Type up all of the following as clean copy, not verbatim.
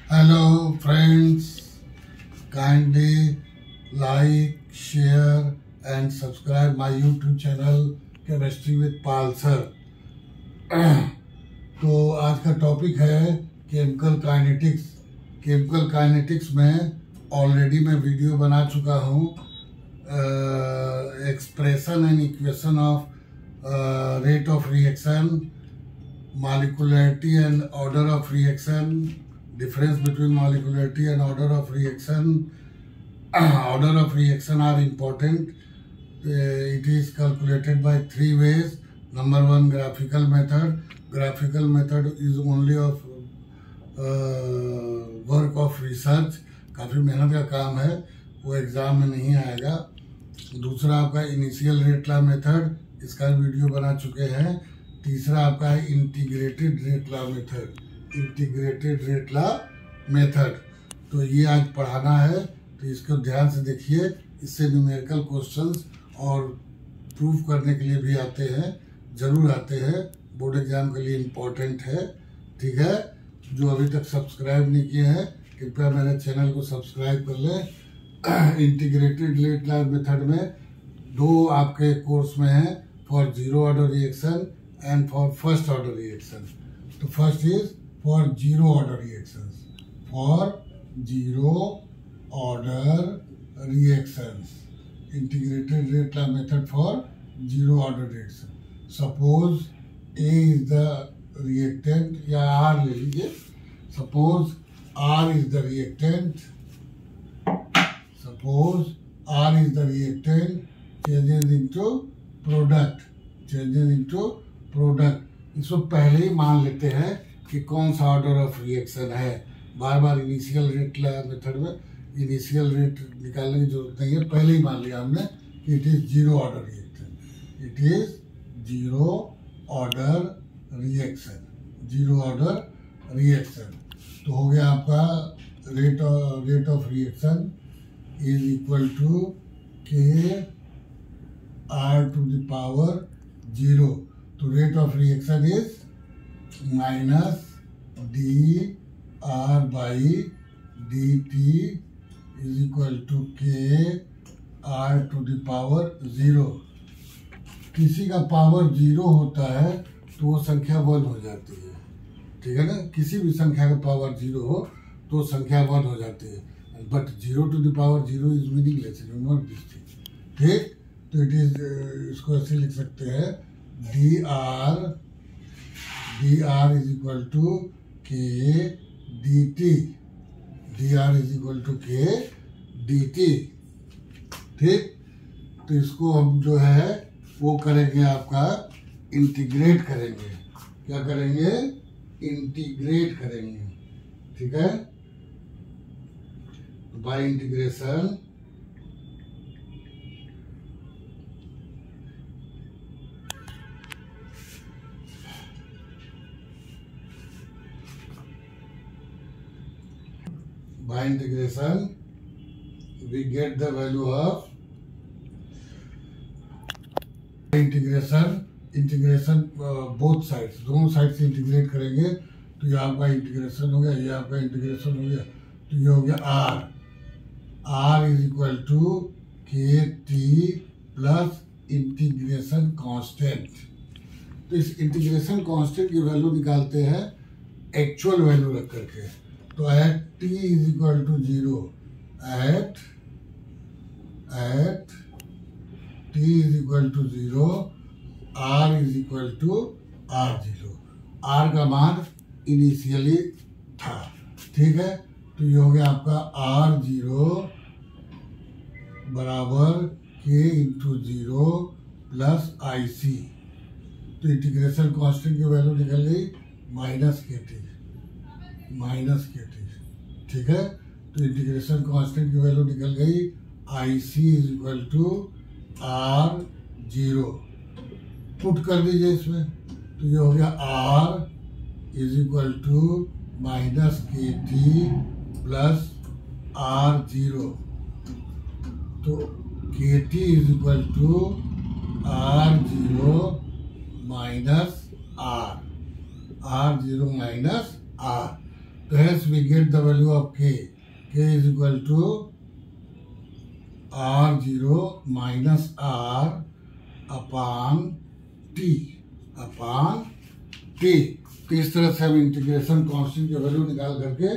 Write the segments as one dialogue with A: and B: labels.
A: Hello friends, kindly like, share and subscribe my YouTube channel Chemistry with Pal sir। तो आज का topic है chemical kinetics. Chemical kinetics में already मैं video बना चुका हूँ, expression and equation of rate of reaction, molecularity and order of reaction, difference between molecularity and order of reaction. Order of reaction are important. It is calculated by 3 ways. Number 1, graphical method. Graphical method is only of work of research, काफ़ी मेहनत का काम है, वो exam में नहीं आएगा। दूसरा आपका इनिशियल रेट लॉ मेथड, इसका वीडियो बना चुके हैं। तीसरा आपका है integrated rate law method, integrated rate law method. तो ये आज पढ़ाना है, तो इसको ध्यान से देखिए। इससे न्यूमेरिकल क्वेश्चंस और प्रूफ करने के लिए भी आते हैं, ज़रूर आते हैं, बोर्ड एग्जाम के लिए इम्पोर्टेंट है। ठीक है, जो अभी तक सब्सक्राइब नहीं किए हैं कृपया मेरे चैनल को सब्सक्राइब कर लें। इंटीग्रेटेड रेट लॉ मेथड में 2 आपके कोर्स में है, for zero order reaction and for first order reaction. So first is for zero order reactions. For zero order reactions, integrated rate law method for zero order reaction. Suppose A is the reactant, या R ले लीजिए। Suppose R is the reactant. Suppose R is the reactant, changes into product, changes into product. इसको पहले ही मान लेते हैं कि कौन सा ऑर्डर ऑफ रिएक्शन है। बार बार इनिशियल रेट मेथड में इनिशियल रेट निकालने की जरूरत नहीं है, पहले ही मान लिया हमने कि it is zero order reaction, it is zero order reaction, zero order reaction. तो हो गया आपका rate of reaction is equal to k r to the power 0। तो rate of reaction is minus d r by d t is equal to k r to the power 0। किसी का power 0 होता है तो वो संख्या 1 हो जाती है। ठीक है ना, किसी भी संख्या का पावर 0 हो तो संख्या 1 हो जाती है। But 0 to the power 0 is meaningless, remember this thing. ठीक, तो इट इज, इसको ऐसे लिख सकते हैं D R is equal to K D T, D R is equal to K D T. ठीक, तो इसको हम जो है वो करेंगे, आपका इंटीग्रेट करेंगे। क्या करेंगे? इंटीग्रेट करेंगे। ठीक है, bye integration by integration we get the value of integration both sides, दोनों साइड से इंटीग्रेट करेंगे तो ये आपका इंटीग्रेशन हो गया, ये आपका इंटीग्रेशन हो गया, तो ये हो गया R इज इक्वल टू के टी प्लस इंटीग्रेशन कांस्टेंट। तो इस इंटीग्रेशन कांस्टेंट की वैल्यू निकालते हैं एक्चुअल वैल्यू रख करके। तो at t is equal to 0, at t is equal to 0, r is equal to r0। r का मान इनिशियली था। ठीक है, तो ये हो गया आपका r0 बराबर k इंटू 0 प्लस IC। तो इंटीग्रेशन कांस्टेंट की वैल्यू निकल गई माइनस के टी। ठीक है, तो इंटीग्रेशन कांस्टेंट की वैल्यू निकल गई IC is equal to R0। Put कर दीजिए इसमें, तो ये हो गया R is equal to minus k t plus R0। तो k t is equal to R0 minus R, R0 minus R। तो hence we get the value of k. K is equal to R0 minus R upon T. तो इस तरह से हम integration constant की value निकाल करके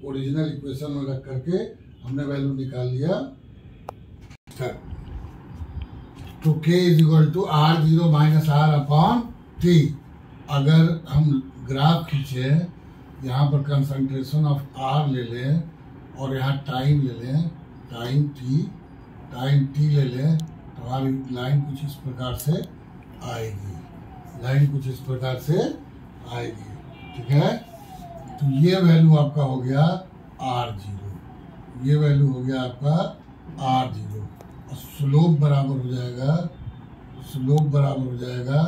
A: ओरिजिनल इक्वेशन में रख करके हमने वैल्यू निकाल लिया। तो k is equal to R0 minus R upon T। अगर हम ग्राफ खींचे, यहाँ पर कंसंट्रेशन ऑफ R ले लें और यहाँ टाइम ले लें, टाइम t ले लें, तो हमारी लाइन कुछ इस प्रकार से आएगी, ठीक है। तो ये वैल्यू आपका हो गया R0, ये वैल्यू हो गया आपका R0 और स्लोप बराबर हो जाएगा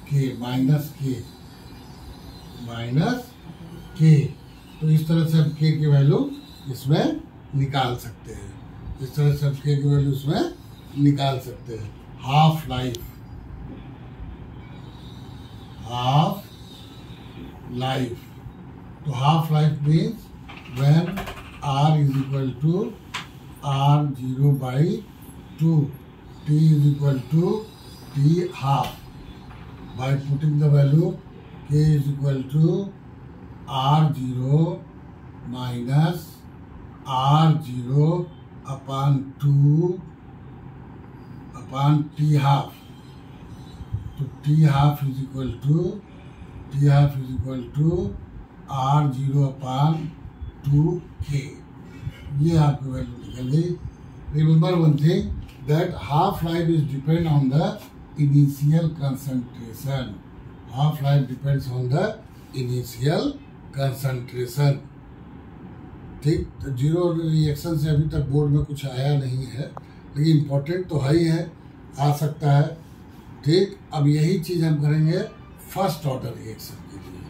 A: k माइनस k। तो इस तरह से हम k की वैल्यू इसमें निकाल सकते हैं, हाफ लाइफ। तो half life means when R is equal to R0 by 2, T is equal to T half. By putting the value K is equal to R0 minus R0 upon 2 upon T half. तो T half is equal to R0 upon 2K। ये आपकी value निकल गई। Remember one thing, that half life is depend on the initial concentration. Half life depends on the initial concentration। ठीक, तो zero reaction से अभी तक बोर्ड में कुछ आया नहीं है, लेकिन इम्पोर्टेंट तो है ही है, आ सकता है। ठीक, अब यही चीज हम करेंगे फर्स्ट ऑर्डर रिएक्शन के लिए,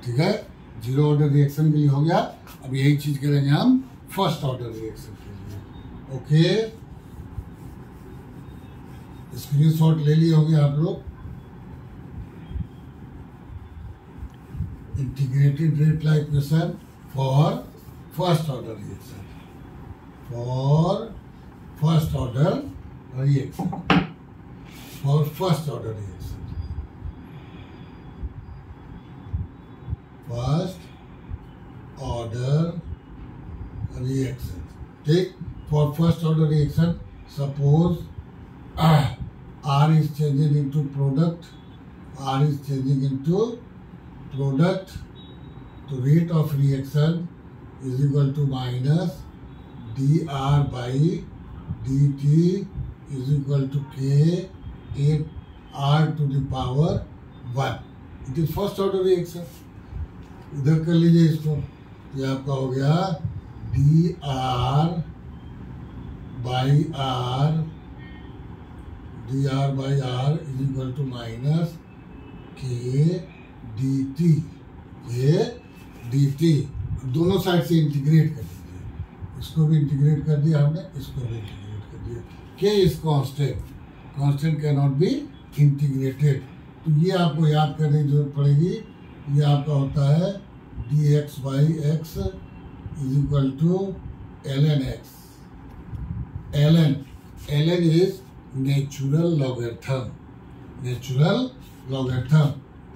A: ठीक है। जीरो ऑर्डर रिएक्शन के लिए हो गया, अब यही चीज करेंगे हम फर्स्ट ऑर्डर रिएक्शन के लिए। ओके, स्क्रीनशॉट ले लिए होंगे आप लोग। Integrated rate like equation for first order reaction, first order reaction. ठीक, for first order reaction suppose R is changing into product, तो rate of reaction is equal to minus dr by dt is equal to k 8r to the power 1। It is first order reaction। इधर कर लीजिए इसको, ये आपका हो गया dr by r is equal to minus k dt। दोनों side से इंटीग्रेट कर दीजिए, इसको भी इंटीग्रेट कर दिया हमने, इसको भी इंटीग्रेट कर दिया। k is constant can not be integrated. तो ये आपको याद करने की जरूरत पड़ेगी। ये आपका होता है dx by x is equal to ln x। ln is natural logarithm।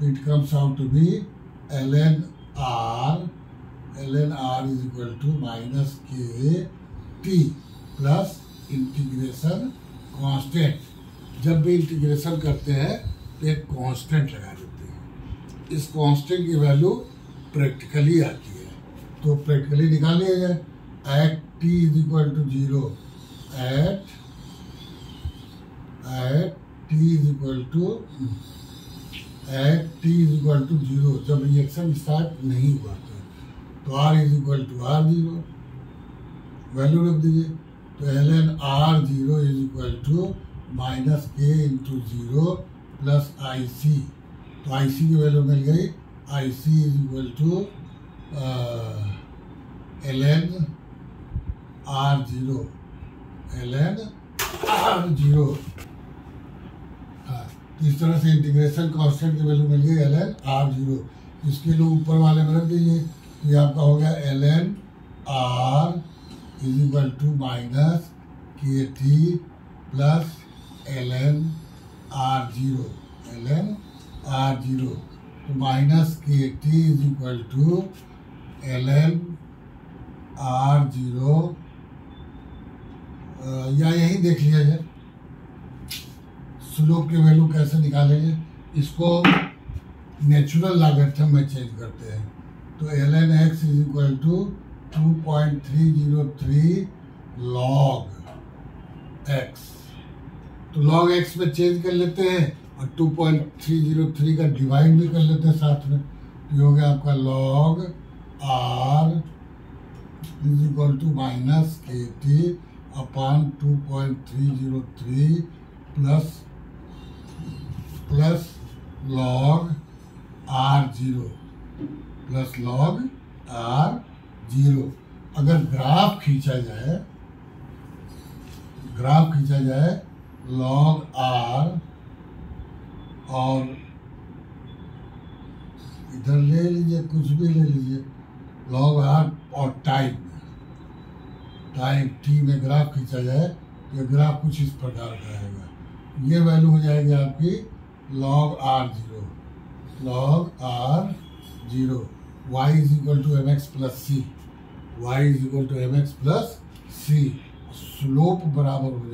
A: It comes out to be ln r is equal to minus k t plus integration constant. जब भी इंटीग्रेशन करते हैं तो एक कांस्टेंट लगा देते हैं, इस कांस्टेंट की वैल्यू प्रैक्टिकली आती है, तो प्रैक्टिकली निकाल लिया जाए। At t is equal to 0, at t is equal to 0 जब रिएक्शन स्टार्ट नहीं हुआ था, तो r is equal to R0 value रख दीजिए। तो ln R0 is equal to minus k into 0 plus IC। तो IC की वैल्यू मिल गई, IC is equal to ln R0 हाँ, तो इस तरह से इंटीग्रेशन कांस्टेंट की वैल्यू मिल गई ln r0। इसके लिए ऊपर वाले में रख दीजिए, ये आपका हो गया ln r is equal to minus KT plus ln r0 तो minus KT is equal to ln r0 या यही देख लिया जाए स्लोप की वैल्यू कैसे निकालेंगे। इसको नेचुरल लॉगरिथम में चेंज करते हैं। तो ln x is equal to 2.303 log x, तो log x में चेंज कर लेते हैं और 2.303 का डिवाइड भी कर लेते हैं साथ में। ये हो गया आपका log r is equal to minus KT upon 2.303 plus log r0 plus log r0। अगर ग्राफ खींचा जाए log r और इधर ले लीजिए, कुछ भी ले लीजिए, log r और टाइम t में ग्राफ खींचा जाए तो ये ग्राफ कुछ इस प्रकार का आएगा। ये वैल्यू हो जाएगी आपकी log r0 y is equal to mx plus c। Slope बराबर हो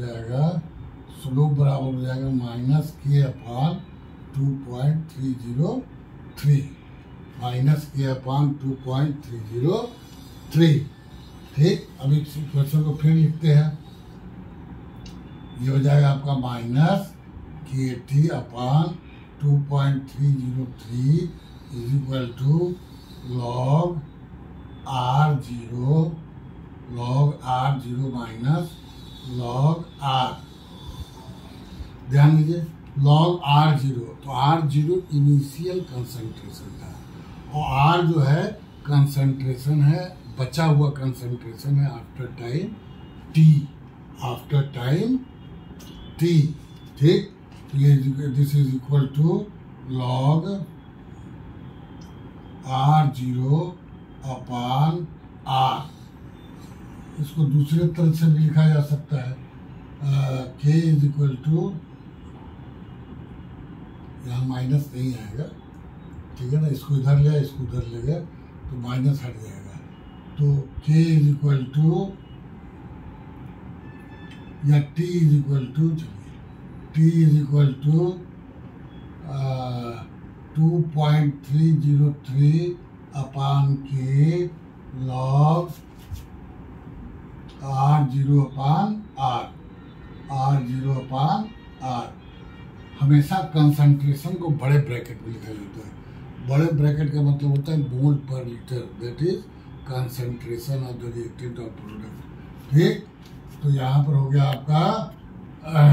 A: जाएगा माइनस k अपॉन 2.303 ठीक। अभी क्वेश्चन को फिर लिखते हैं। ये हो जाएगा आपका minus KT upon 2.303 is equal to log r0 minus log r। ध्यान दीजिए log r0, तो r0 इनिशियल कंसंट्रेशन था और r जो है कंसंट्रेशन है, बचा हुआ कंसंट्रेशन है आफ्टर टाइम t ठीक। ये this is equal to log r0 upon r। इसको दूसरे तरह से भी लिखा जा सकता है k इज इक्वल टू, यहाँ माइनस नहीं आएगा ठीक है ना, इसको इधर ले इसको उधर ले गए तो माइनस हट जाएगा। तो k इज इक्वल टू या t इज इक्वल टू, चलिए t is equal to 2.303 upon k log r0 upon r। हमेशा कंसंट्रेशन को बड़े ब्रैकेट में लिखा जाता है। बड़े ब्रैकेट का मतलब होता है मोल पर litre, that is concentration of the reactant और प्रोडक्ट ठीक। तो यहाँ पर हो गया आपका,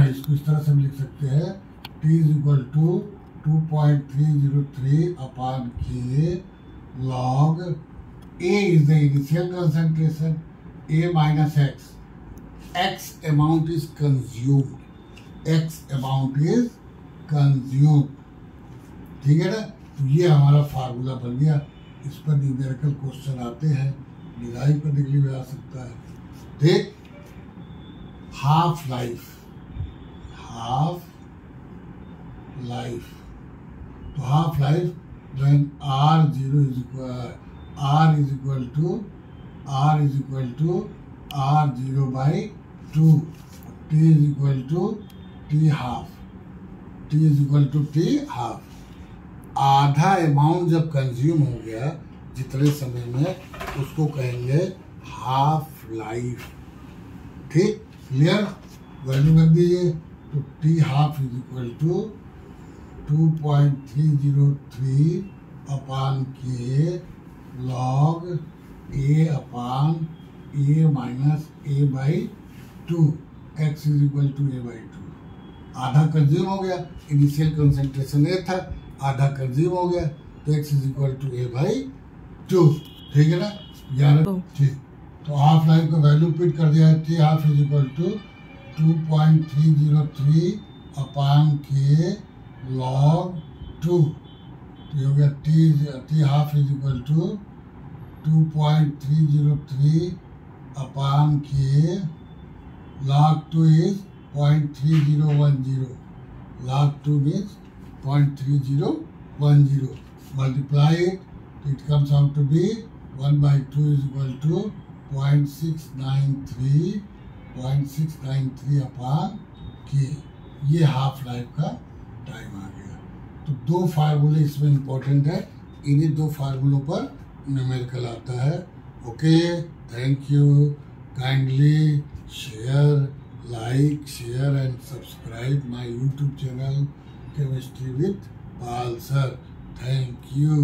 A: इसको इस तरह से हम लिख सकते हैं t is equal to 2.303 upon k log A is the initial concentration, A minus x amount is consumed, ठीक है ना। तो ये हमारा फार्मूला बन गया। इस पर न्यूमेरिकल क्वेश्चन आते हैं, डिजाइन करने के लिए भी आ सकता है ठीक। हाफ लाइफ, तो half life when r0 is equal to r0 by 2, t is equal to t half। आधा अमाउंट जब कंज्यूम हो गया जितने समय में, उसको कहेंगे हाफ लाइफ ठीक। क्लियर, वैल्यू रख दीजिए। तो t half is equal to 2.303 upon k log a upon a minus a by 2, x is equal to a by 2। आधा कंज्यूम हो गया, इनिशियल कंसेंट्रेशन a था, आधा कंज्यूम हो गया तो x is equal to a by 2 ठीक है ना। 11 ठीक। तो हाफ लाइफ का वैल्यू पिट कर दिया है। t half is equal to 2.303 upon k log 2, तो ये हो गया t half is equal to 2.303 upon k, log 2 is 0.3010, log 2 means 0.3010, multiply it, it comes out to be 1 by 2 is equal to 0.693 upon k। ये half life का time आ गया। तो दो फार्मूले इसमें इंपॉर्टेंट है, इन्हीं दो फार्मूलों पर न्यूमेरिकल आता है। Okay, thank you. Kindly share, like, share and subscribe my YouTube channel chemistry with Pal sir. Thank you.